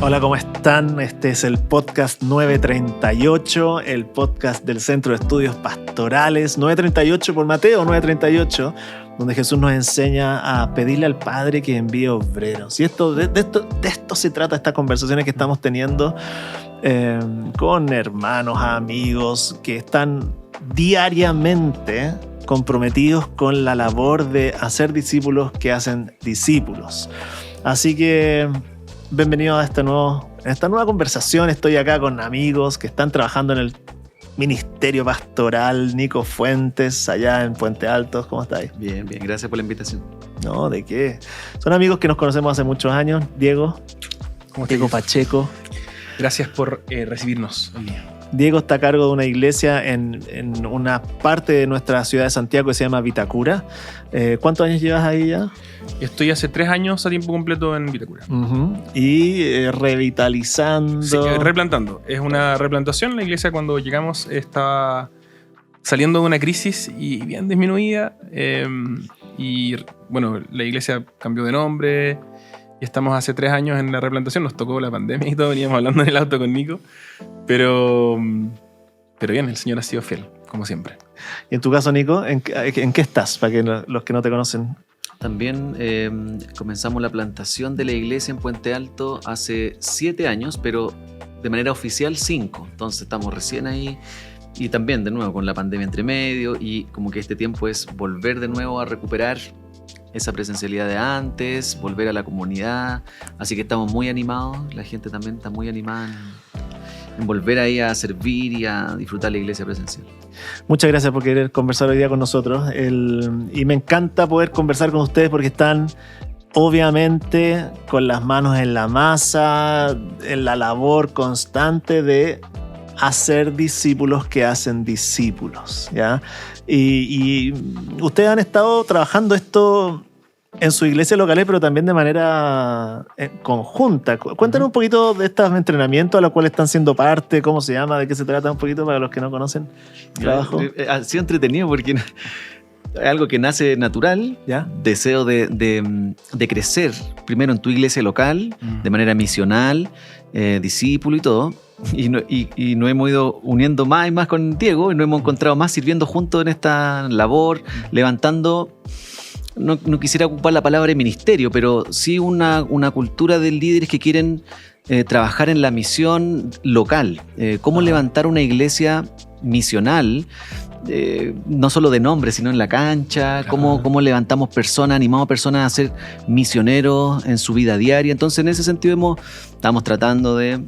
Hola, ¿cómo están? Este es el podcast 938, el podcast del Centro de Estudios Pastorales. 938 por Mateo 938, donde Jesús nos enseña a pedirle al Padre que envíe obreros. Y de esto se trata estas conversaciones que estamos teniendo con hermanos, amigos que están diariamente comprometidos con la labor de hacer discípulos que hacen discípulos. Así que bienvenido a esta nueva conversación. Estoy acá con amigos que están trabajando en el Ministerio Pastoral. Nico Fuentes, allá en Puente Alto. ¿Cómo estáis? Bien, bien. Gracias por la invitación. No, ¿de qué? Son amigos que nos conocemos hace muchos años. Diego Pacheco. Gracias por recibirnos hoy día. Diego está a cargo de una iglesia en una parte de nuestra ciudad de Santiago que se llama Vitacura. ¿Cuántos años llevas ahí ya? Estoy hace 3 años a tiempo completo en Vitacura. Uh-huh. Y revitalizando. Sí, replantando. Es una replantación. La iglesia, cuando llegamos, estaba saliendo de una crisis y bien disminuida. Y bueno, la iglesia cambió de nombre. Y estamos hace 3 años en la replantación. Nos tocó la pandemia y todo. Veníamos hablando en el auto con Nico. Pero bien, el Señor ha sido fiel, como siempre. Y en tu caso, Nico, ¿en qué estás? Para que los que no te conocen. También comenzamos la plantación de la iglesia en Puente Alto hace 7 años, pero de manera oficial 5. Entonces estamos recién ahí. Y también, de nuevo, con la pandemia entre medio. Y como que este tiempo es volver de nuevo a recuperar esa presencialidad de antes, volver a la comunidad. Así que estamos muy animados. La gente también está muy animada en volver ahí a servir y a disfrutar la iglesia presencial. Muchas gracias por querer conversar hoy día con nosotros. Y me encanta poder conversar con ustedes porque están obviamente con las manos en la masa, en la labor constante de hacer discípulos que hacen discípulos, ¿ya? Y ustedes han estado trabajando esto en su iglesia locales, pero también de manera conjunta. Cuéntanos un poquito de estos entrenamientos a los cuales están siendo parte, cómo se llama, de qué se trata un poquito para los que no conocen el trabajo. Ha sido entretenido porque es algo que nace natural, ¿ya? Deseo de crecer primero en tu iglesia local, de manera misional, discípulo y todo. Y nos hemos ido uniendo más y más con Diego y nos hemos encontrado más sirviendo juntos en esta labor, levantando, no quisiera ocupar la palabra ministerio, pero sí una cultura de líderes que quieren trabajar en la misión local. Cómo levantar una iglesia misional, no solo de nombre, sino en la cancha, cómo levantamos personas, animamos a personas a ser misioneros en su vida diaria. Entonces, en ese sentido, estamos tratando de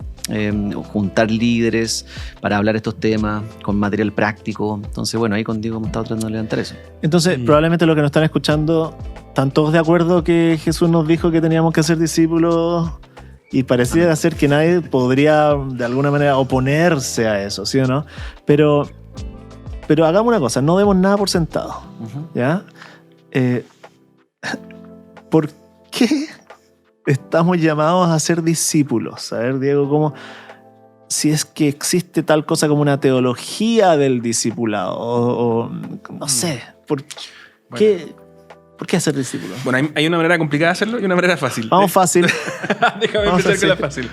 juntar líderes para hablar estos temas con material práctico. Entonces, bueno, ahí contigo hemos estado tratando de levantar eso. Entonces, probablemente los que nos están escuchando están todos de acuerdo que Jesús nos dijo que teníamos que ser discípulos y parecía ser que nadie podría de alguna manera oponerse a eso, ¿sí o no? Pero hagamos una cosa, no demos nada por sentado, ¿ya? ¿Por qué estamos llamados a ser discípulos? A ver, Diego, si es que existe tal cosa como una teología del discipulado, o no sé, ¿por qué hacer discípulos? Bueno, hay una manera complicada de hacerlo y una manera fácil. Vamos fácil. Déjame empezar con la fácil.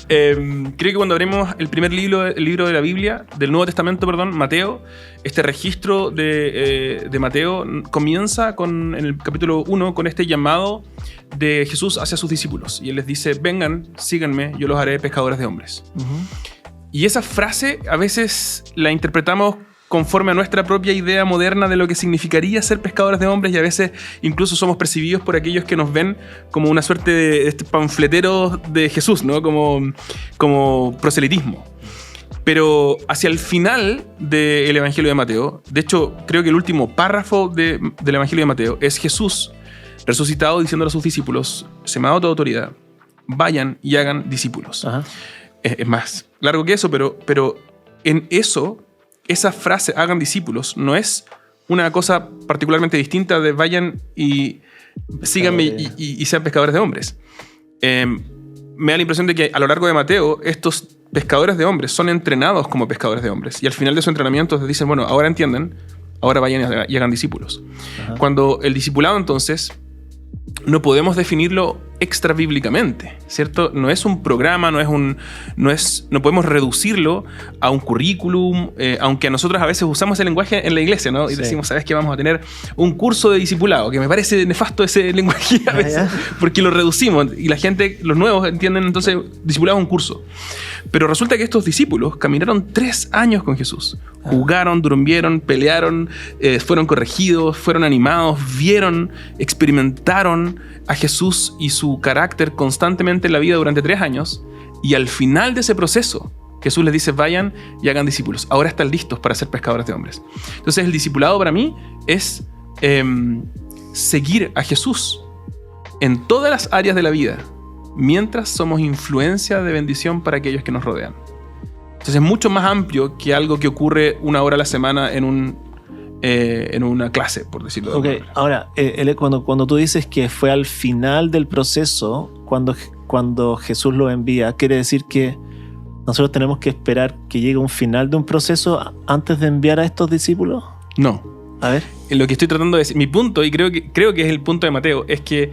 Creo que cuando abrimos el primer libro de la Biblia, del Nuevo Testamento, Mateo, este registro de Mateo comienza en el capítulo 1 con este llamado de Jesús hacia sus discípulos. Y él les dice, vengan, síganme, yo los haré pescadores de hombres. Y esa frase a veces la interpretamos conforme a nuestra propia idea moderna de lo que significaría ser pescadores de hombres, y a veces incluso somos percibidos por aquellos que nos ven como una suerte de panfleteros de Jesús, ¿no? Como proselitismo. Pero hacia el final del Evangelio de Mateo, de hecho creo que el último párrafo del Evangelio de Mateo es Jesús resucitado diciéndole a sus discípulos, se me ha dado toda autoridad, vayan y hagan discípulos. Es más largo que eso, pero en eso, esa frase, hagan discípulos, no es una cosa particularmente distinta de vayan y síganme y sean pescadores de hombres. Me da la impresión de que a lo largo de Mateo, estos pescadores de hombres son entrenados como pescadores de hombres. Y al final de su entrenamiento les dicen, bueno, ahora entienden, ahora vayan y hagan discípulos. Cuando el discipulado, entonces, no podemos definirlo extra bíblicamente, ¿cierto? No es un programa, no podemos reducirlo a un currículum, aunque nosotros a veces usamos el lenguaje en la iglesia, ¿no? Y decimos, ¿sabes qué? Vamos a tener un curso de discipulado, que me parece nefasto ese lenguaje a veces, porque lo reducimos y la gente, los nuevos entienden, entonces, discipulado es un curso. Pero resulta que estos discípulos caminaron 3 años con Jesús. Jugaron, durmieron, pelearon, fueron corregidos, fueron animados, vieron, experimentaron a Jesús y su carácter constantemente en la vida durante 3 años. Y al final de ese proceso, Jesús les dice, vayan y hagan discípulos. Ahora están listos para ser pescadores de hombres. Entonces el discipulado para mí es seguir a Jesús en todas las áreas de la vida, mientras somos influencia de bendición para aquellos que nos rodean. Entonces es mucho más amplio que algo que ocurre 1 hora a la semana en una clase, por decirlo de alguna manera. Ahora, cuando tú dices que fue al final del proceso, cuando Jesús lo envía, ¿quiere decir que nosotros tenemos que esperar que llegue un final de un proceso antes de enviar a estos discípulos? No. A ver. Lo que estoy tratando de decir, mi punto, y creo que es el punto de Mateo, es que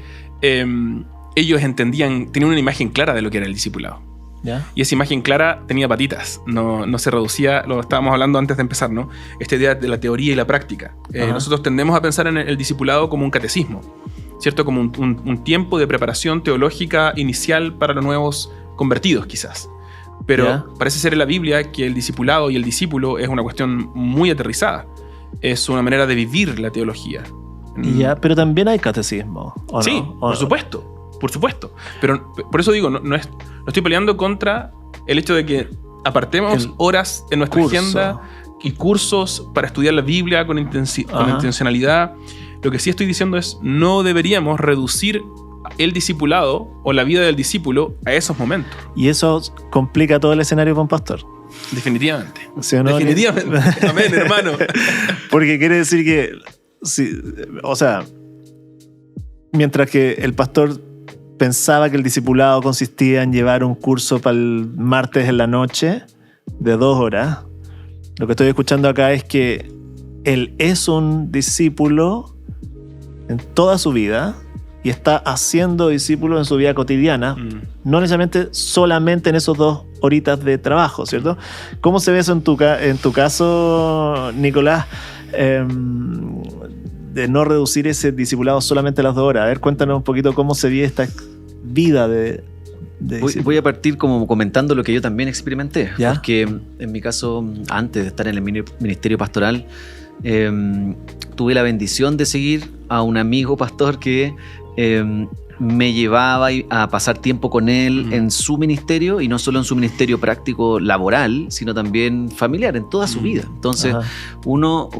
ellos tenían una imagen clara de lo que era el discipulado. ¿Ya? Y esa imagen clara tenía patitas, no se reducía, lo estábamos hablando antes de empezar, ¿no? Esta idea de la teoría y la práctica. Nosotros tendemos a pensar en el discipulado como un catecismo, ¿cierto? Como un tiempo de preparación teológica inicial para los nuevos convertidos, quizás. Pero parece ser en la Biblia que el discipulado y el discípulo es una cuestión muy aterrizada. Es una manera de vivir la teología. Pero también hay catecismo, ¿o sí, no? Por supuesto. Por supuesto. Pero por eso digo, no estoy peleando contra el hecho de que apartemos horas en nuestra agenda y cursos para estudiar la Biblia con intencionalidad. Lo que sí estoy diciendo es, no deberíamos reducir el discipulado o la vida del discípulo a esos momentos. Y eso complica todo el escenario con pastor. Definitivamente. ¿Sí o no? Definitivamente. Amén, hermano. Porque quiere decir que, sí, o sea, mientras que el pastor pensaba que el discipulado consistía en llevar un curso para el martes en la noche de 2 horas, lo que estoy escuchando acá es que él es un discípulo en toda su vida y está haciendo discípulos en su vida cotidiana, no necesariamente solamente en esos 2 horitas de trabajo, ¿cierto? ¿Cómo se ve eso en tu caso, Nicolás? De no reducir ese discipulado solamente a las 2 horas. A ver, cuéntanos un poquito cómo se vive esta vida de voy a partir como comentando lo que yo también experimenté. ¿Ya? Porque en mi caso, antes de estar en el ministerio pastoral, tuve la bendición de seguir a un amigo pastor que me llevaba a pasar tiempo con él en su ministerio, y no solo en su ministerio práctico laboral, sino también familiar, en toda su vida. Entonces,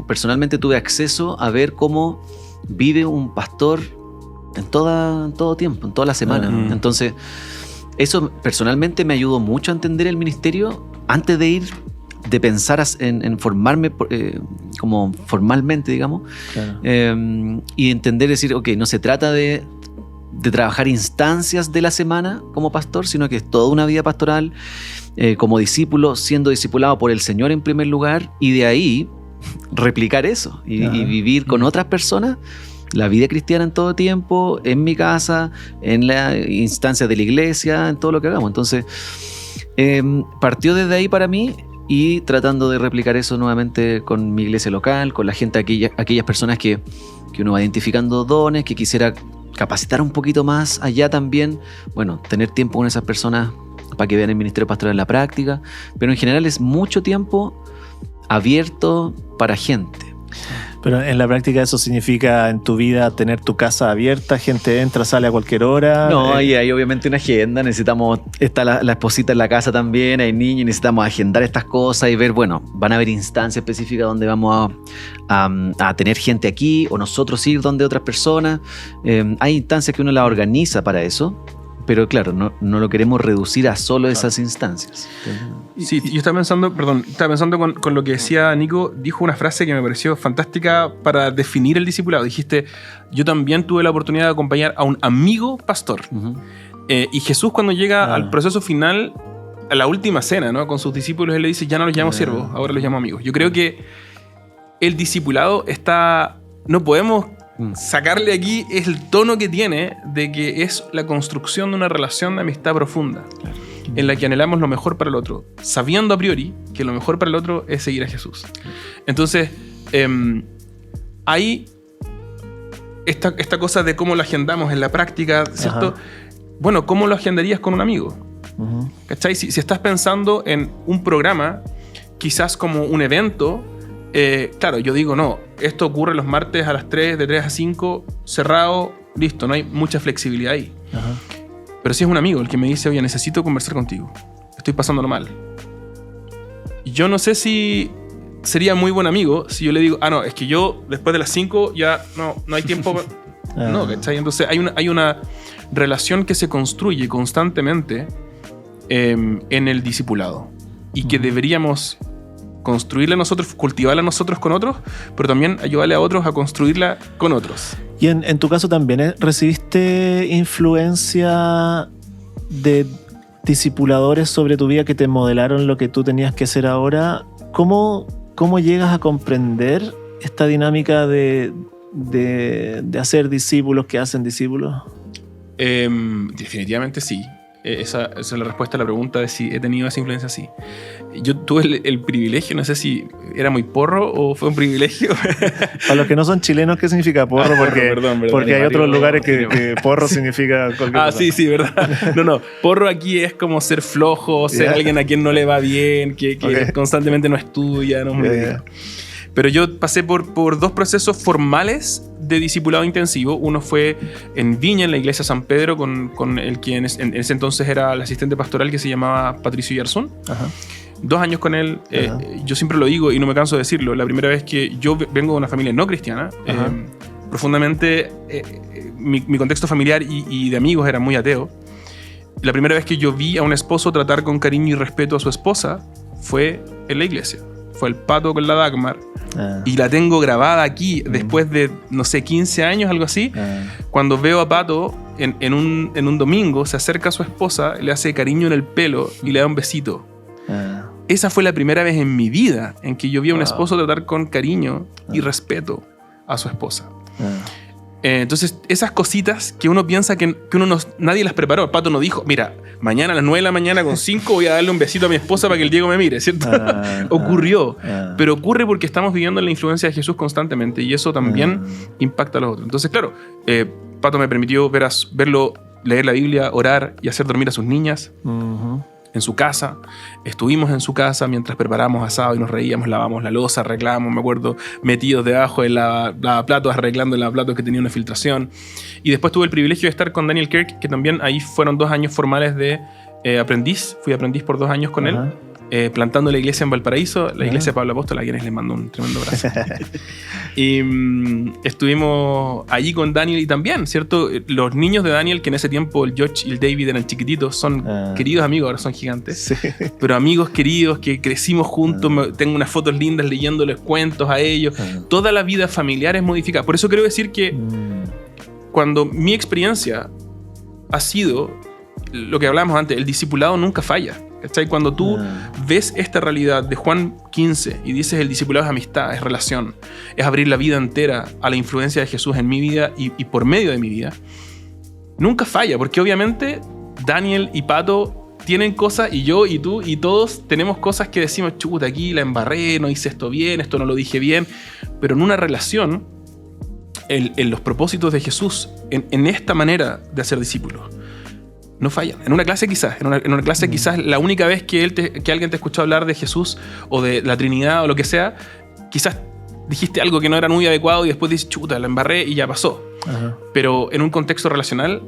personalmente tuve acceso a ver cómo vive un pastor en todo tiempo, en toda la semana. Entonces, eso personalmente me ayudó mucho a entender el ministerio antes de pensar en formarme como formalmente, digamos. Claro. Y entender, decir, ok, no se trata de trabajar instancias de la semana como pastor, sino que es toda una vida pastoral, como discípulo, siendo discipulado por el Señor en primer lugar, y de ahí replicar eso y vivir con otras personas la vida cristiana en todo tiempo, en mi casa, en la instancia de la iglesia, en todo lo que hagamos. Entonces, partió desde ahí para mí, y tratando de replicar eso nuevamente con mi iglesia local, con la gente, aquellas personas que uno va identificando dones, que quisiera capacitar un poquito más allá también. Bueno, tener tiempo con esas personas para que vean el ministerio pastoral en la práctica, pero en general es mucho tiempo abierto para gente. Pero en la práctica eso significa en tu vida tener tu casa abierta, gente entra, sale a cualquier hora. No, y hay obviamente una agenda, está la esposita en la casa también, hay niños, necesitamos agendar estas cosas y ver, bueno, van a haber instancias específicas donde vamos a tener gente aquí, o nosotros ir donde otras personas. Hay instancias que uno las organiza para eso, pero claro, no lo queremos reducir a solo esas instancias. Sí, yo estaba pensando con lo que decía Nico. Dijo una frase que me pareció fantástica para definir el discipulado. Dijiste, yo también tuve la oportunidad de acompañar a un amigo pastor. Y Jesús, cuando llega al proceso final, a la última cena, ¿no?, con sus discípulos, él le dice, ya no los llamo siervos, ahora los llamo amigos. Yo creo que el discipulado no podemos sacarle aquí es el tono que tiene de que es la construcción de una relación de amistad profunda, en la que anhelamos lo mejor para el otro, sabiendo a priori que lo mejor para el otro es seguir a Jesús. Entonces, hay esta cosa de cómo lo agendamos en la práctica, ¿cierto? Ajá. Bueno, ¿cómo lo agendarías con un amigo? ¿Cachai? Si estás pensando en un programa, quizás como un evento, claro, yo digo, no, esto ocurre los martes a las 3, de 3 a 5, cerrado, listo, no hay mucha flexibilidad ahí. Ajá. Pero si es un amigo el que me dice, oye, necesito conversar contigo, estoy pasándolo mal. Yo no sé si sería muy buen amigo si yo le digo, no, es que yo después de las 5 ya no hay tiempo. No, ¿cachai? Entonces hay una relación que se construye constantemente en el discipulado y que deberíamos construirla nosotros, cultivarla nosotros con otros, pero también ayudarle a otros a construirla con otros. Y en tu caso también recibiste influencia de discipuladores sobre tu vida que te modelaron lo que tú tenías que hacer ahora. ¿Cómo llegas a comprender esta dinámica de hacer discípulos que hacen discípulos? Definitivamente sí. Esa es la respuesta a la pregunta de si he tenido esa influencia, sí. Yo tuve el privilegio, no sé si era muy porro o fue un privilegio. Para los que no son chilenos, ¿qué significa porro? Porque hay otros lugares que porro significa cualquier cosa. Sí, verdad. No, porro aquí es como ser flojo, ser alguien a quien no le va bien, que constantemente no estudia, no muy bien. Pero yo pasé por 2 procesos formales de discipulado intensivo. Uno fue en Viña, en la iglesia San Pedro, con el quien en ese entonces era el asistente pastoral, que se llamaba Patricio Yarzún. Ajá. 2 años con él. Yo siempre lo digo y no me canso de decirlo. La primera vez que yo vengo de una familia no cristiana, profundamente mi contexto familiar y de amigos era muy ateo. La primera vez que yo vi a un esposo tratar con cariño y respeto a su esposa fue en la iglesia. Fue el Pato con la Dagmar. Y la tengo grabada aquí después de, no sé, 15 años, algo así. Cuando veo a Pato en un domingo, se acerca a su esposa, le hace cariño en el pelo y le da un besito. Esa fue la primera vez en mi vida en que yo vi a un esposo tratar con cariño y respeto a su esposa. Entonces, esas cositas que uno piensa que nadie las preparó. El Pato no dijo, mira, mañana a las 9 de la mañana con 5 voy a darle un besito a mi esposa para que el Diego me mire, ¿cierto? Ocurrió. Pero ocurre porque estamos viviendo la influencia de Jesús constantemente y eso también impacta a los otros. Entonces, claro, Pato me permitió verlo leer la Biblia, orar y hacer dormir a sus niñas. En su casa, estuvimos en su casa mientras preparamos asado y nos reíamos, lavamos la loza, arreglamos, me acuerdo, metidos debajo de la lavaplatos, arreglando el lavaplatos que tenía una filtración. Y después tuve el privilegio de estar con Daniel Kirk, que también ahí fueron 2 años formales de aprendiz. Fui aprendiz por 2 años con él, plantando la iglesia en Valparaíso, la iglesia de Pablo Apóstol, a quienes les mando un tremendo abrazo. Y estuvimos allí con Daniel y también, ¿cierto? Los niños de Daniel, que en ese tiempo el George y el David eran chiquititos, son queridos amigos, ahora son gigantes. Sí. Pero amigos queridos que crecimos juntos, tengo unas fotos lindas leyéndoles cuentos a ellos. Toda la vida familiar es modificada. Por eso quiero decir que cuando mi experiencia ha sido lo que hablábamos antes, el discipulado nunca falla. ¿Cachai? Cuando tú ves esta realidad de Juan 15 y dices el discipulado es amistad, es relación, es abrir la vida entera a la influencia de Jesús en mi vida y por medio de mi vida, nunca falla, porque obviamente Daniel y Pato tienen cosas, y yo y tú y todos tenemos cosas que decimos, chuta, aquí la embarré, no hice esto bien, esto no lo dije bien, pero en una relación, en los propósitos de Jesús, en esta manera de hacer discípulos, no fallan. En una clase quizás, en una clase quizás la única vez que alguien te escuchó hablar de Jesús o de la Trinidad o lo que sea, quizás dijiste algo que no era muy adecuado y después dices, chuta, la embarré y ya pasó. Pero en un contexto relacional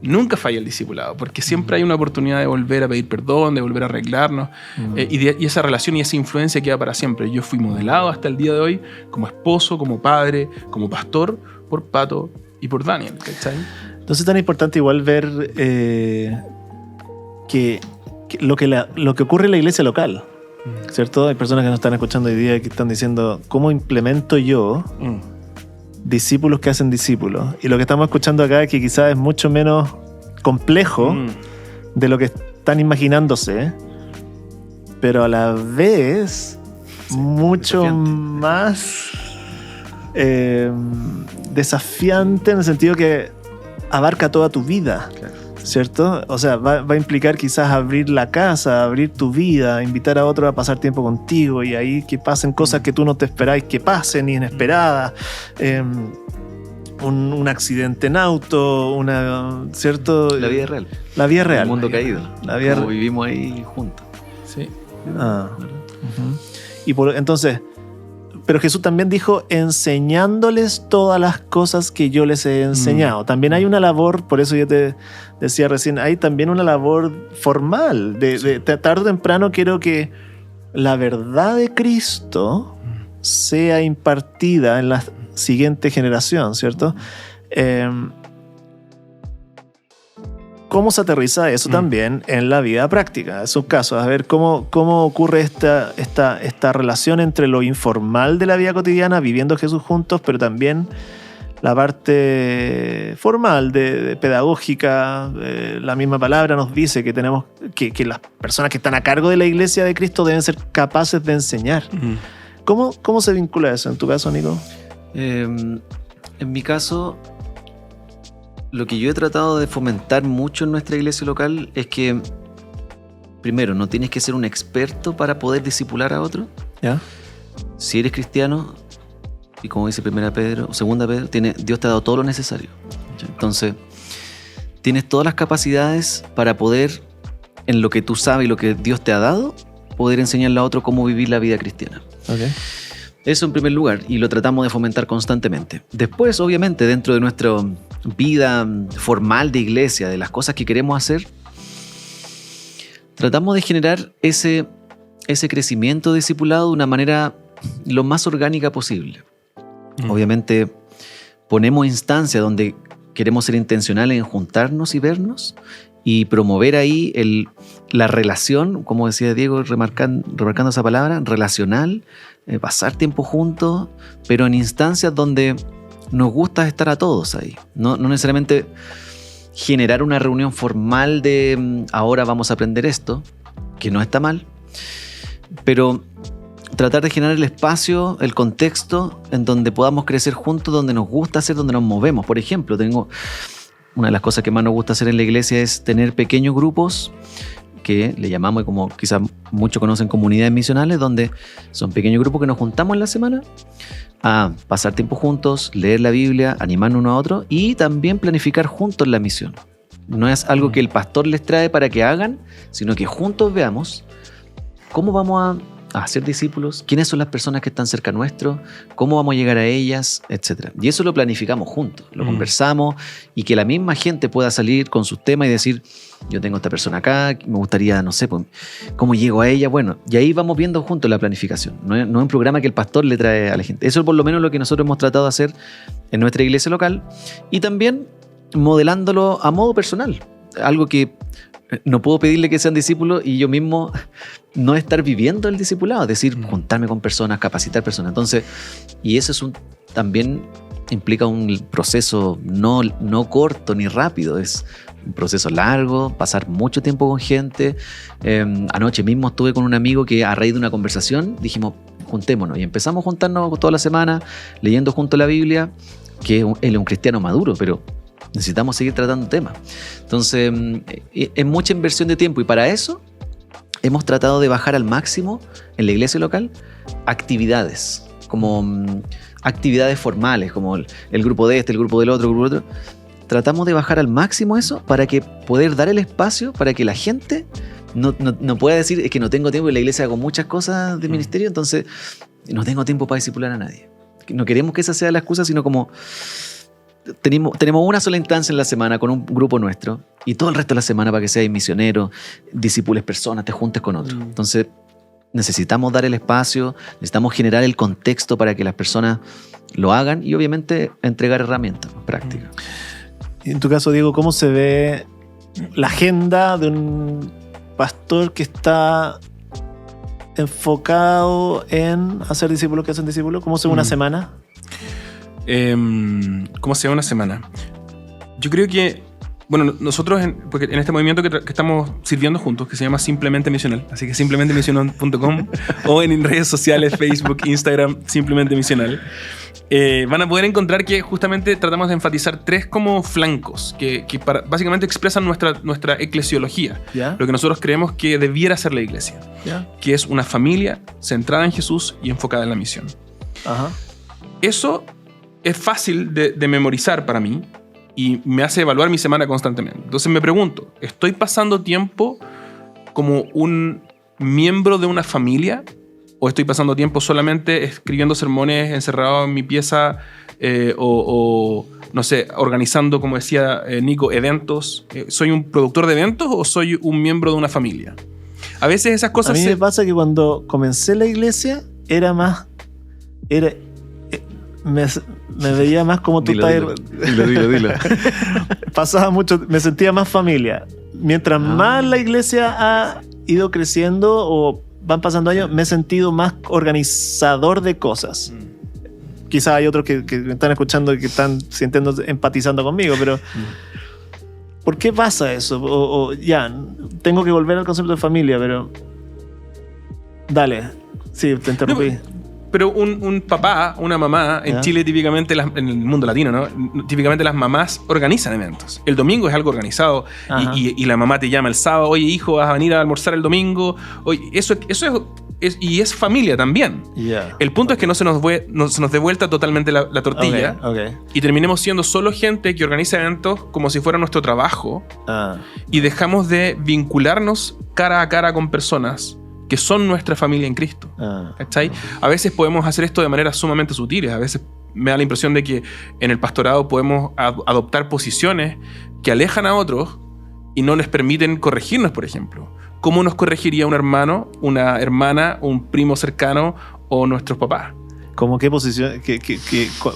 nunca falla el discipulado, porque siempre hay una oportunidad de volver a pedir perdón, de volver a arreglarnos, y esa relación y esa influencia queda para siempre. Yo fui modelado hasta el día de hoy como esposo, como padre, como pastor, por Pato y por Daniel, ¿cachai? Entonces es tan importante igual ver que lo que ocurre en la iglesia local, ¿cierto? Hay personas que nos están escuchando hoy día que están diciendo, ¿cómo implemento yo discípulos que hacen discípulos? Y lo que estamos escuchando acá, que quizás es mucho menos complejo de lo que están imaginándose, pero a la vez mucho más desafiante en el sentido que abarca toda tu vida. Claro. ¿Cierto? O sea, va a implicar quizás abrir la casa, abrir tu vida, invitar a otros a pasar tiempo contigo y ahí que pasen cosas que tú no te esperáis que pasen, inesperadas. Un accidente en auto, ¿cierto? La vida real. La vida real. El mundo caído. La vida Como vivimos ahí juntos. Sí. Y entonces, pero Jesús también dijo, enseñándoles todas las cosas que yo les he enseñado. También hay una labor, por eso yo te decía recién, hay también una labor formal. De tarde o temprano quiero que la verdad de Cristo sea impartida en la siguiente generación, ¿cierto? ¿Cómo se aterriza eso también en la vida práctica? En sus casos, a ver cómo ocurre esta relación entre lo informal de la vida cotidiana, viviendo Jesús juntos, pero también la parte formal, de pedagógica. La misma palabra nos dice que tenemos que las personas que están a cargo de la iglesia de Cristo deben ser capaces de enseñar. ¿Cómo se vincula eso en tu caso, Nico? En mi caso, lo que yo he tratado de fomentar mucho en nuestra iglesia local es que, primero, no tienes que ser un experto para poder discipular a otro. ¿Ya? Si eres cristiano, y como dice 1 Pedro, o 2 Pedro, Dios te ha dado todo lo necesario. Entonces, tienes todas las capacidades para poder, en lo que tú sabes y lo que Dios te ha dado, poder enseñarle a otro cómo vivir la vida cristiana. Okay. Eso en primer lugar, y lo tratamos de fomentar constantemente. Después, obviamente, dentro de nuestra vida formal de iglesia, de las cosas que queremos hacer, tratamos de generar ese crecimiento discipulado de una manera lo más orgánica posible. Obviamente, ponemos instancias donde queremos ser intencionales en juntarnos y vernos y promover ahí la relación, como decía Diego, remarcando esa palabra, relacional, pasar tiempo juntos, pero en instancias donde nos gusta estar a todos ahí. No necesariamente generar una reunión formal de ahora vamos a aprender esto, que no está mal, pero tratar de generar el espacio, el contexto en donde podamos crecer juntos, donde nos gusta hacer, donde nos movemos. Por ejemplo, una de las cosas que más nos gusta hacer en la iglesia es tener pequeños grupos que le llamamos, como quizás muchos conocen, comunidades misionales, donde son pequeños grupos que nos juntamos en la semana a pasar tiempo juntos, leer la Biblia, animarnos uno a otro y también planificar juntos la misión. No es algo que el pastor les trae para que hagan, sino que juntos veamos cómo vamos a hacer discípulos, quiénes son las personas que están cerca nuestro, cómo vamos a llegar a ellas, etc. Y eso lo planificamos juntos, lo conversamos y que la misma gente pueda salir con sus temas y decir, yo tengo a esta persona acá, me gustaría, no sé, pues, cómo llego a ella. Bueno, y ahí vamos viendo juntos la planificación. No es un programa que el pastor le trae a la gente. Eso es por lo menos lo que nosotros hemos tratado de hacer en nuestra iglesia local y también modelándolo a modo personal. Algo que no puedo pedirle que sean discípulos y yo mismo no estar viviendo el discipulado, es decir, juntarme con personas, capacitar personas. Entonces, y eso también implica un proceso no corto ni rápido, es un proceso largo, pasar mucho tiempo con gente. Anoche mismo estuve con un amigo que a raíz de una conversación dijimos, juntémonos, y empezamos a juntarnos toda la semana, leyendo junto la Biblia, que él es un cristiano maduro, pero necesitamos seguir tratando temas. Entonces, es mucha inversión de tiempo y para eso hemos tratado de bajar al máximo en la iglesia local actividades, como actividades formales, como el grupo de el grupo del otro, el grupo del otro. Tratamos de bajar al máximo eso para que poder dar el espacio para que la gente no pueda decir es que no tengo tiempo, en la iglesia hago muchas cosas de ministerio, entonces no tengo tiempo para discipular a nadie. No queremos que esa sea la excusa, sino como tenemos una sola instancia en la semana con un grupo nuestro y todo el resto de la semana para que seas misionero, discipules personas, te juntes con otros. Entonces necesitamos dar el espacio, necesitamos generar el contexto para que las personas lo hagan y obviamente entregar herramientas prácticas. En tu caso, Diego, ¿cómo se ve la agenda de un pastor que está enfocado en hacer discípulos que hacen discípulos? ¿Cómo se ve una semana? ¿Cómo se ve una semana? Yo creo que Bueno, nosotros, porque en este movimiento que estamos sirviendo juntos, que se llama Simplemente Misional, así que simplementemisional.com o en redes sociales, Facebook, Instagram, Simplemente Misional, van a poder encontrar que justamente tratamos de enfatizar 3 como flancos que básicamente expresan nuestra eclesiología, ¿Ya? lo que nosotros creemos que debiera ser la iglesia, ¿Ya? que es una familia centrada en Jesús y enfocada en la misión. Ajá. Eso es fácil de memorizar para mí y me hace evaluar mi semana constantemente. Entonces me pregunto, ¿estoy pasando tiempo como un miembro de una familia? ¿O estoy pasando tiempo solamente escribiendo sermones encerrado en mi pieza o no sé, organizando, como decía Nico, eventos? ¿Soy un productor de eventos o soy un miembro de una familia? A veces esas cosas... A mí me pasa que cuando comencé la iglesia me veía más como tú estás. Dilo. Pasaba mucho, me sentía más familia. Mientras más la iglesia ha ido creciendo o van pasando años, me he sentido más organizador de cosas. Quizás hay otros que me están escuchando y que están sintiendo, empatizando conmigo, pero ¿por qué pasa eso? Ya, tengo que volver al concepto de familia, pero dale. Sí, te interrumpí. Pero un papá, una mamá, en Chile típicamente, en el mundo latino, ¿no? Típicamente las mamás organizan eventos. El domingo es algo organizado y la mamá te llama el sábado, oye hijo, vas a venir a almorzar el domingo. Oye, eso es familia también. Yeah. El punto es que no se nos dé vuelta totalmente la tortilla y terminemos siendo solo gente que organiza eventos como si fuera nuestro trabajo y dejamos de vincularnos cara a cara con personas que son nuestra familia en Cristo. ¿Cachai? A veces podemos hacer esto de maneras sumamente sutiles. A veces me da la impresión de que en el pastorado podemos adoptar posiciones que alejan a otros y no les permiten corregirnos, por ejemplo. ¿Cómo nos corregiría un hermano, una hermana, un primo cercano o nuestros papás? ¿Cómo qué posición?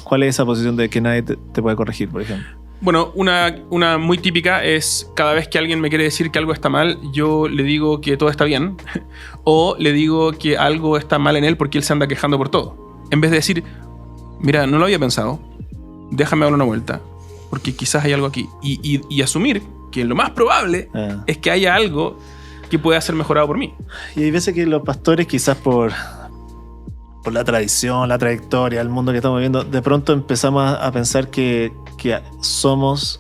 ¿Cuál es esa posición de que nadie te puede corregir, por ejemplo? Bueno, una muy típica es cada vez que alguien me quiere decir que algo está mal, yo le digo que todo está bien o le digo que algo está mal en él porque él se anda quejando por todo. En vez de decir, mira, no lo había pensado, déjame darle una vuelta porque quizás hay algo aquí. Y asumir que lo más probable es que haya algo que pueda ser mejorado por mí. Y hay veces que los pastores, quizás por la tradición, la trayectoria, el mundo que estamos viviendo, de pronto empezamos a pensar que somos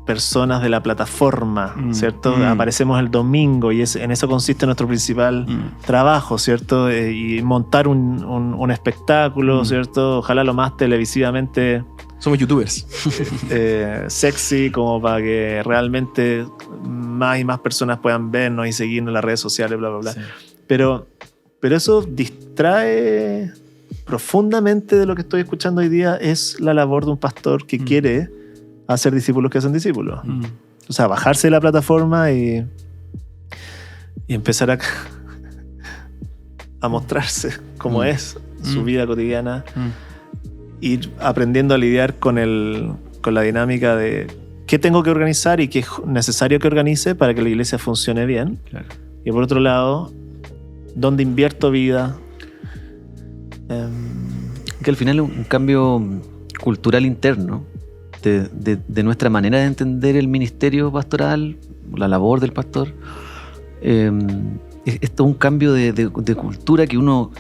personas de la plataforma, ¿cierto? Aparecemos el domingo y en eso consiste nuestro principal trabajo, ¿cierto? Y montar un espectáculo, ¿cierto? Ojalá lo más televisivamente... Somos youtubers. Sexy, como para que realmente más y más personas puedan vernos y seguirnos en las redes sociales, bla, bla, bla. Sí. Pero eso distrae profundamente de lo que estoy escuchando hoy día. Es la labor de un pastor que quiere hacer discípulos que hacen discípulos. O sea, bajarse de la plataforma y empezar a mostrarse cómo es su vida cotidiana. Ir aprendiendo a lidiar con la dinámica de qué tengo que organizar y qué es necesario que organice para que la iglesia funcione bien. Claro. Y por otro lado, ¿dónde invierto vida? Que al final es un cambio cultural interno de nuestra manera de entender el ministerio pastoral, la labor del pastor. Es todo un cambio de cultura que uno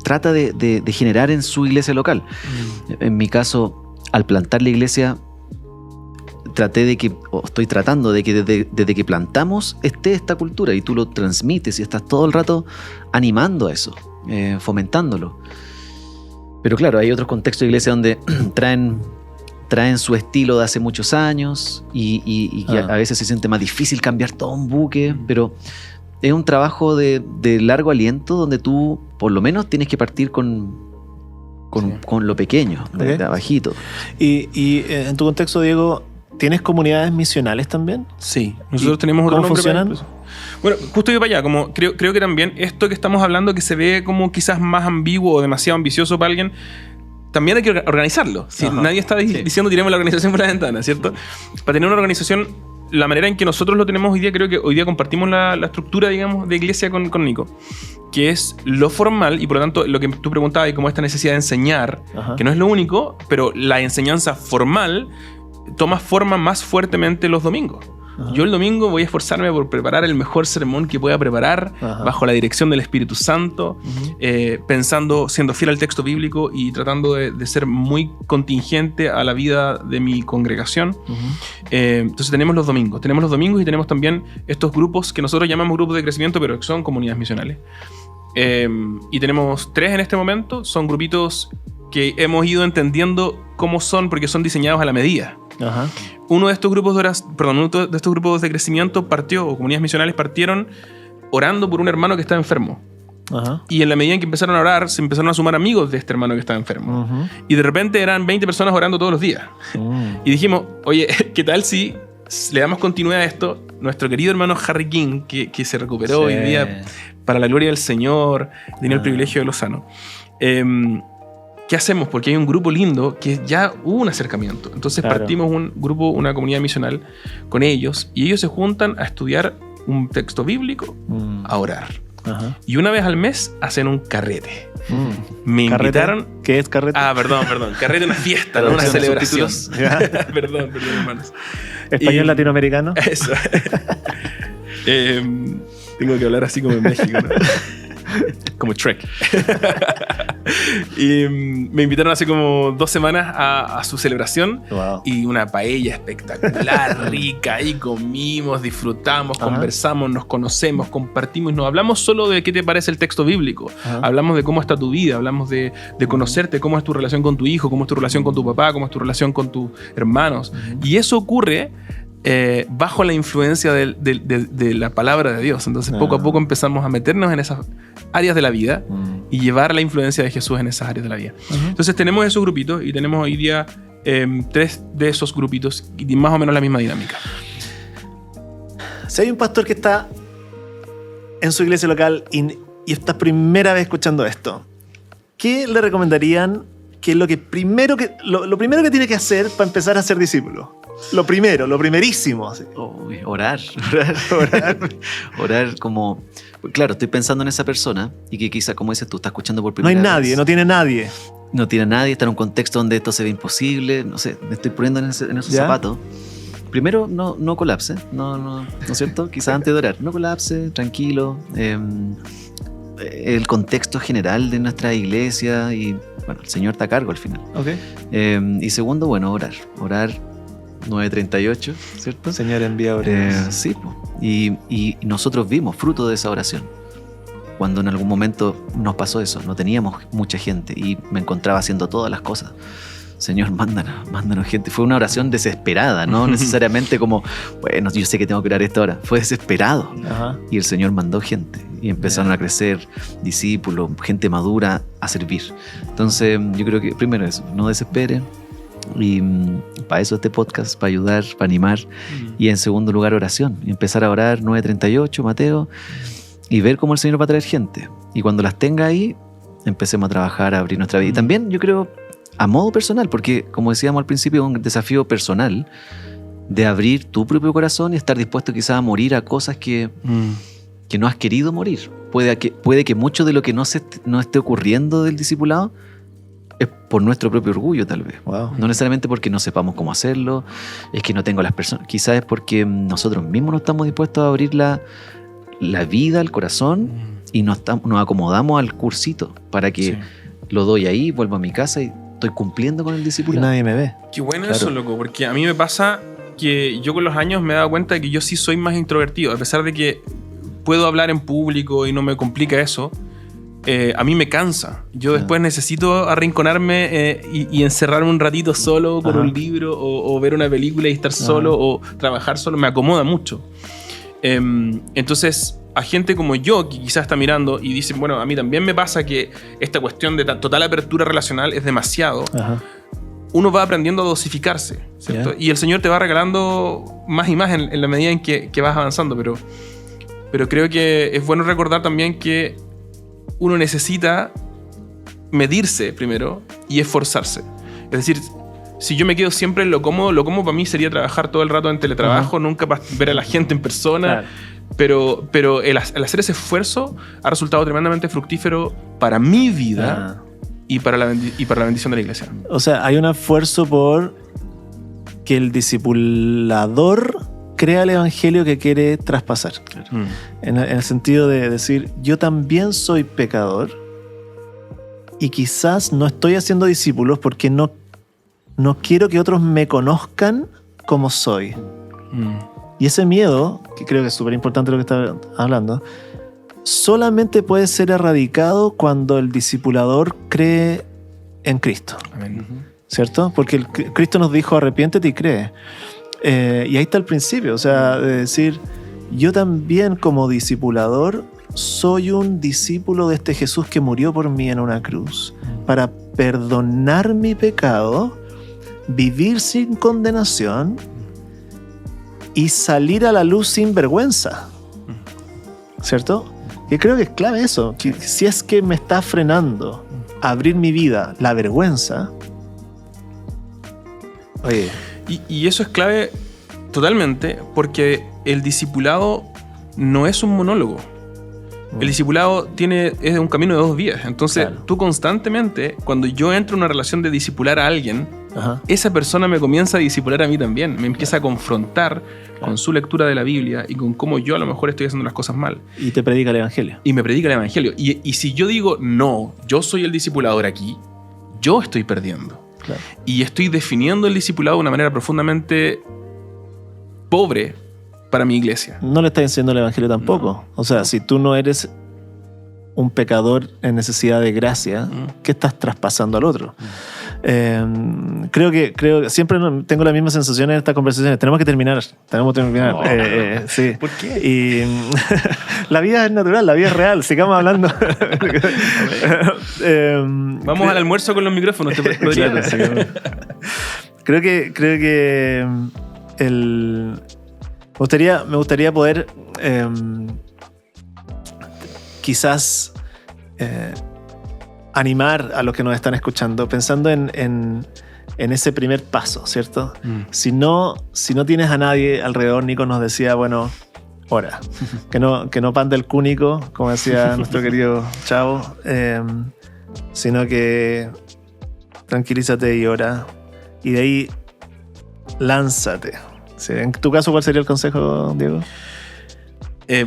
trata de generar en su iglesia local. En mi caso, al plantar la iglesia, estoy tratando de que desde que plantamos esté esta cultura y tú lo transmites y estás todo el rato animando a eso, fomentándolo. Pero claro, hay otros contextos de iglesia donde traen su estilo de hace muchos años y que a veces se siente más difícil cambiar todo un buque, pero es un trabajo de largo aliento donde tú por lo menos tienes que partir con lo pequeño, de abajito. Y en tu contexto, Diego, ¿tienes comunidades misionales también? Sí, nosotros tenemos otro nombre. ¿Cómo funcionan? Bueno, justo iba para allá, como creo que también esto que estamos hablando que se ve como quizás más ambiguo o demasiado ambicioso para alguien, también hay que organizarlo. Si nadie está diciendo tiremos la organización por la ventana, ¿cierto? Para tener una organización, la manera en que nosotros lo tenemos hoy día, creo que hoy día compartimos la estructura, digamos, de iglesia con Nico, que es lo formal y por lo tanto lo que tú preguntabas y como esta necesidad de enseñar, que no es lo único, pero la enseñanza formal toma forma más fuertemente los domingos. Ajá. Yo el domingo voy a esforzarme por preparar el mejor sermón que pueda preparar, ajá, bajo la dirección del Espíritu Santo, pensando, siendo fiel al texto bíblico y tratando de ser muy contingente a la vida de mi congregación. Entonces tenemos los domingos y tenemos también estos grupos que nosotros llamamos grupos de crecimiento, pero que son comunidades misionales. Y tenemos 3 en este momento, son grupitos que hemos ido entendiendo cómo son, porque son diseñados a la medida. Ajá. Uno de estos grupos de crecimiento partió, o comunidades misionales partieron orando por un hermano que estaba enfermo. Ajá. Y en la medida en que empezaron a orar, se empezaron a sumar amigos de este hermano que estaba enfermo. Uh-huh. Y de repente eran 20 personas orando todos los días. Y dijimos, oye, ¿qué tal si le damos continuidad a esto? Nuestro querido hermano Harry King, que se recuperó hoy día para la gloria del Señor, tenía el privilegio de lo sano. ¿Qué hacemos? Porque hay un grupo lindo que ya hubo un acercamiento. Entonces partimos un grupo, una comunidad misional con ellos, y ellos se juntan a estudiar un texto bíblico, a orar. Ajá. Y una vez al mes hacen un carrete. Me invitaron... ¿Qué es carrete? Perdón. Carrete es una fiesta, no una celebración. Perdón, hermanos. ¿Español latinoamericano? Eso. Tengo que hablar así como en México, ¿no? Como Trek. Y me invitaron hace como 2 semanas a su celebración. Wow. Y una paella espectacular, rica. Ahí comimos, disfrutamos, conversamos, nos conocemos, compartimos. No hablamos solo de qué te parece el texto bíblico. Hablamos de cómo está tu vida, hablamos de conocerte, cómo es tu relación con tu hijo, cómo es tu relación con tu papá, cómo es tu relación con tus hermanos. Y eso ocurre bajo la influencia de la palabra de Dios. Entonces poco a poco empezamos a meternos en esas áreas de la vida y llevar la influencia de Jesús en esas áreas de la vida. Entonces tenemos esos grupitos y tenemos hoy día 3 de esos grupitos y más o menos la misma dinámica. Si hay un pastor que está en su iglesia local y está primera vez escuchando esto, ¿qué le recomendarían que es lo primero que tiene que hacer para empezar a ser discípulo? Lo primerísimo. Orar como... Claro, estoy pensando en esa persona y que quizá, como dices tú, está escuchando por primera vez. No hay nadie, no tiene nadie. No tiene nadie, está en un contexto donde esto se ve imposible. No sé, me estoy poniendo en esos zapatos. Primero, no colapse, ¿no es cierto? Quizás antes de orar, no colapse, tranquilo. El contexto general de nuestra iglesia y, bueno, el Señor está a cargo al final. Okay. Y segundo, bueno, orar 9:38, ¿cierto? Señor, envía oración. Sí, y nosotros vimos fruto de esa oración. Cuando en algún momento nos pasó eso, no teníamos mucha gente y me encontraba haciendo todas las cosas. Señor, mándanos gente. Fue una oración desesperada, no necesariamente como, bueno, yo sé que tengo que orar esta hora. Fue desesperado. Ajá. Y el Señor mandó gente y empezaron a crecer discípulos, gente madura a servir. Entonces, yo creo que primero eso, no desesperen. Y para eso este podcast, para ayudar, para animar. Y en segundo lugar, oración. Y empezar a orar 9:38, Mateo, y ver cómo el Señor va a traer gente. Y cuando las tenga ahí, empecemos a trabajar, a abrir nuestra vida. Y también yo creo a modo personal, porque como decíamos al principio, es un desafío personal de abrir tu propio corazón y estar dispuesto quizás a morir a cosas que no has querido morir. Puede que mucho de lo que no esté ocurriendo del discipulado es por nuestro propio orgullo, tal vez. Wow. No necesariamente porque no sepamos cómo hacerlo, es que no tengo las personas. Quizás es porque nosotros mismos no estamos dispuestos a abrir la vida, el corazón, y nos acomodamos al cursito para que lo doy ahí, vuelvo a mi casa y estoy cumpliendo con el discipulado. Y nadie me ve. Qué bueno eso, loco, porque a mí me pasa que yo con los años me he dado cuenta de que yo sí soy más introvertido, a pesar de que puedo hablar en público y no me complica eso. A mí me cansa. Yo después necesito arrinconarme y encerrarme un ratito solo con un libro o ver una película y estar solo o trabajar solo. Me acomoda mucho. Entonces, a gente como yo que quizás está mirando y dice, bueno, a mí también me pasa que esta cuestión de total apertura relacional es demasiado. Uno va aprendiendo a dosificarse, ¿cierto? Y el Señor te va regalando más y más en la medida en que vas avanzando. Pero creo que es bueno recordar también que uno necesita medirse primero y esforzarse. Es decir, si yo me quedo siempre en lo cómodo para mí sería trabajar todo el rato en teletrabajo, nunca ver a la gente en persona. Claro. Pero el hacer ese esfuerzo ha resultado tremendamente fructífero para mi vida y para la bendición de la iglesia. O sea, hay un esfuerzo por que el discipulador crea el evangelio que quiere traspasar. En el sentido de decir, yo también soy pecador y quizás no estoy haciendo discípulos porque no quiero que otros me conozcan como soy. Y ese miedo, que creo que es súper importante lo que está hablando, solamente puede ser erradicado cuando el discipulador cree en Cristo. Amén. ¿Cierto? Porque Cristo nos dijo, arrepiéntete y cree. Y ahí está el principio, o sea, de decir, yo también como discipulador soy un discípulo de este Jesús que murió por mí en una cruz para perdonar mi pecado, vivir sin condenación y salir a la luz sin vergüenza. ¿Cierto? Y creo que es clave eso. Que si es que me está frenando abrir mi vida la vergüenza, oye. Y eso es clave totalmente, porque el discipulado no es un monólogo. El discipulado es un camino de 2 vías. Entonces, claro, tú constantemente, cuando yo entro en una relación de discipular a alguien, esa persona me comienza a discipular a mí también. Me empieza a confrontar con su lectura de la Biblia y con cómo yo a lo mejor estoy haciendo las cosas mal. Y te predica el evangelio. Y me predica el evangelio. Y si yo digo, no, yo soy el discipulador aquí, yo estoy perdiendo. Claro. Y estoy definiendo el discipulado de una manera profundamente pobre para mi iglesia. No le estás enseñando el evangelio tampoco. No. O sea, si tú no eres un pecador en necesidad de gracia, ¿qué estás traspasando al otro? Creo que siempre tengo la misma sensación en estas conversaciones. Tenemos que terminar. Sí. ¿Por qué? Y la vida es natural, la vida es real. Sigamos hablando. Vamos al almuerzo con los micrófonos. Claro, sí. Creo que me gustaría poder quizás animar a los que nos están escuchando pensando en ese primer paso, ¿cierto? Si no tienes a nadie alrededor, Nico nos decía, bueno, ora, que no pande el cúnico, como decía nuestro querido Chavo, sino que tranquilízate y ora, y de ahí lánzate. ¿Sí? En tu caso, ¿cuál sería el consejo, Diego?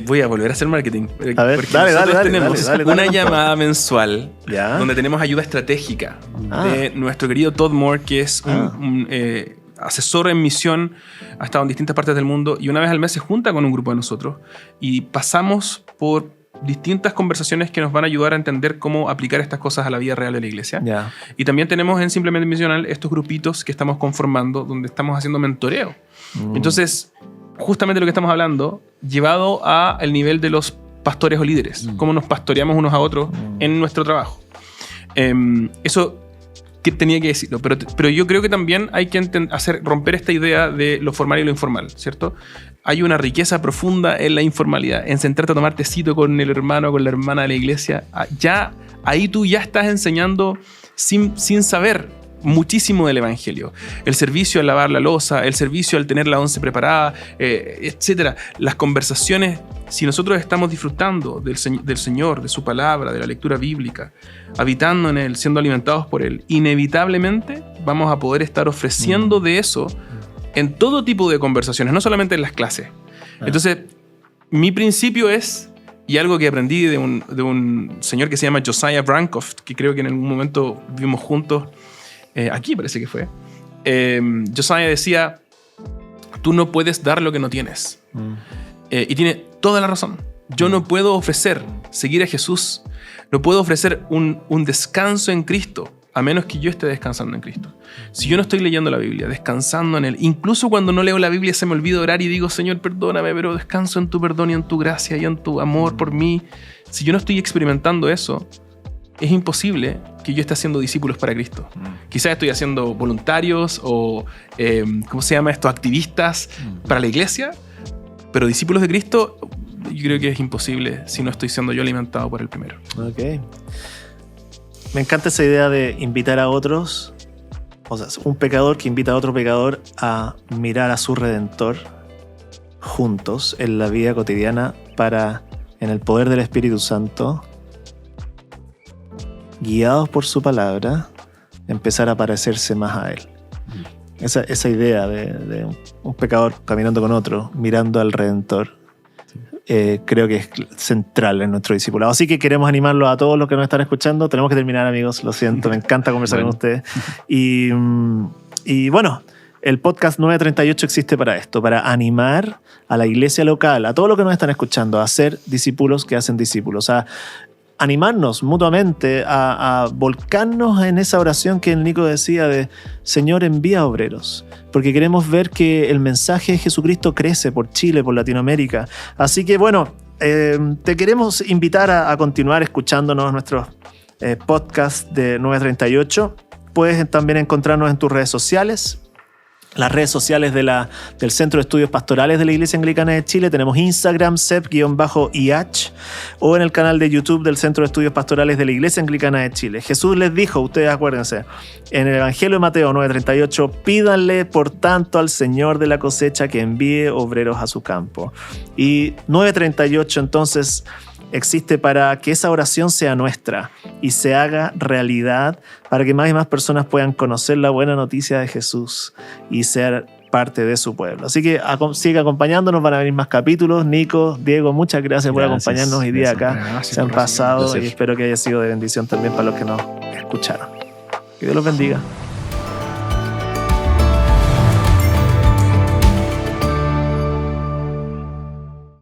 Voy a volver a hacer marketing. A ver, dale, tenemos una llamada mensual ¿ya? Donde tenemos ayuda estratégica de nuestro querido Todd Moore, que es un asesor en misión, ha estado en distintas partes del mundo y una vez al mes se junta con un grupo de nosotros y pasamos por distintas conversaciones que nos van a ayudar a entender cómo aplicar estas cosas a la vida real de la iglesia. Yeah. Y también tenemos en Simplemente Misional estos grupitos que estamos conformando donde estamos haciendo mentoreo. Entonces, justamente lo que estamos hablando, llevado al nivel de los pastores o líderes, cómo nos pastoreamos unos a otros en nuestro trabajo. Eso que tenía que decirlo, pero yo creo que también hay que romper esta idea de lo formal y lo informal, ¿cierto? Hay una riqueza profunda en la informalidad, en sentarte a tomar tecito con el hermano, con la hermana de la iglesia. Ya, ahí tú ya estás enseñando sin saber muchísimo del evangelio. El servicio al lavar la loza, el servicio al tener la once preparada, etcétera. Las conversaciones, si nosotros estamos disfrutando del Señor, de su palabra, de la lectura bíblica, habitando en Él, siendo alimentados por Él, inevitablemente vamos a poder estar ofreciendo de eso en todo tipo de conversaciones, no solamente en las clases. Entonces, mi principio es, y algo que aprendí de un señor que se llama Josiah Brankoff, que creo que en algún momento vivimos juntos, aquí parece que fue. Josiah decía, tú no puedes dar lo que no tienes. Y tiene toda la razón. Yo no puedo ofrecer seguir a Jesús, no puedo ofrecer un descanso en Cristo, a menos que yo esté descansando en Cristo. Si yo no estoy leyendo la Biblia, descansando en Él, incluso cuando no leo la Biblia se me olvida orar y digo, Señor, perdóname, pero descanso en tu perdón y en tu gracia y en tu amor por mí. Si yo no estoy experimentando eso, es imposible que yo esté haciendo discípulos para Cristo. Quizás estoy haciendo voluntarios o, ¿cómo se llama esto? Activistas para la iglesia, pero discípulos de Cristo, yo creo que es imposible si no estoy siendo yo alimentado por el primero. Ok. Me encanta esa idea de invitar a otros, o sea, un pecador que invita a otro pecador a mirar a su Redentor juntos en la vida cotidiana para, en el poder del Espíritu Santo, guiados por su palabra, empezar a parecerse más a Él. esa idea de un pecador caminando con otro, mirando al Redentor. Creo que es central en nuestro discipulado. Así que queremos animarlos a todos los que nos están escuchando. Tenemos que terminar, amigos, lo siento, me encanta conversar con ustedes. Y bueno, el podcast 938 existe para esto, para animar a la iglesia local, a todos los que nos están escuchando, a ser discípulos que hacen discípulos, a animarnos mutuamente, a volcarnos en esa oración que el Nico decía de Señor, envía obreros, porque queremos ver que el mensaje de Jesucristo crece por Chile, por Latinoamérica. Así que bueno, te queremos invitar a continuar escuchándonos nuestros podcasts de 938. Puedes también encontrarnos en tus redes sociales. Las redes sociales del Centro de Estudios Pastorales de la Iglesia Anglicana de Chile. Tenemos Instagram, CEP_IH, o en el canal de YouTube del Centro de Estudios Pastorales de la Iglesia Anglicana de Chile. Jesús les dijo, ustedes acuérdense, en el Evangelio de Mateo 9:38, pídanle por tanto al Señor de la cosecha que envíe obreros a su campo. Y 9:38 entonces existe para que esa oración sea nuestra y se haga realidad, para que más y más personas puedan conocer la buena noticia de Jesús y ser parte de su pueblo. Así que sigue acompañándonos, van a venir más capítulos. Nico, Diego, muchas gracias por acompañarnos hoy día acá. Se han pasado y espero que haya sido de bendición también para los que nos escucharon. Que Dios los bendiga.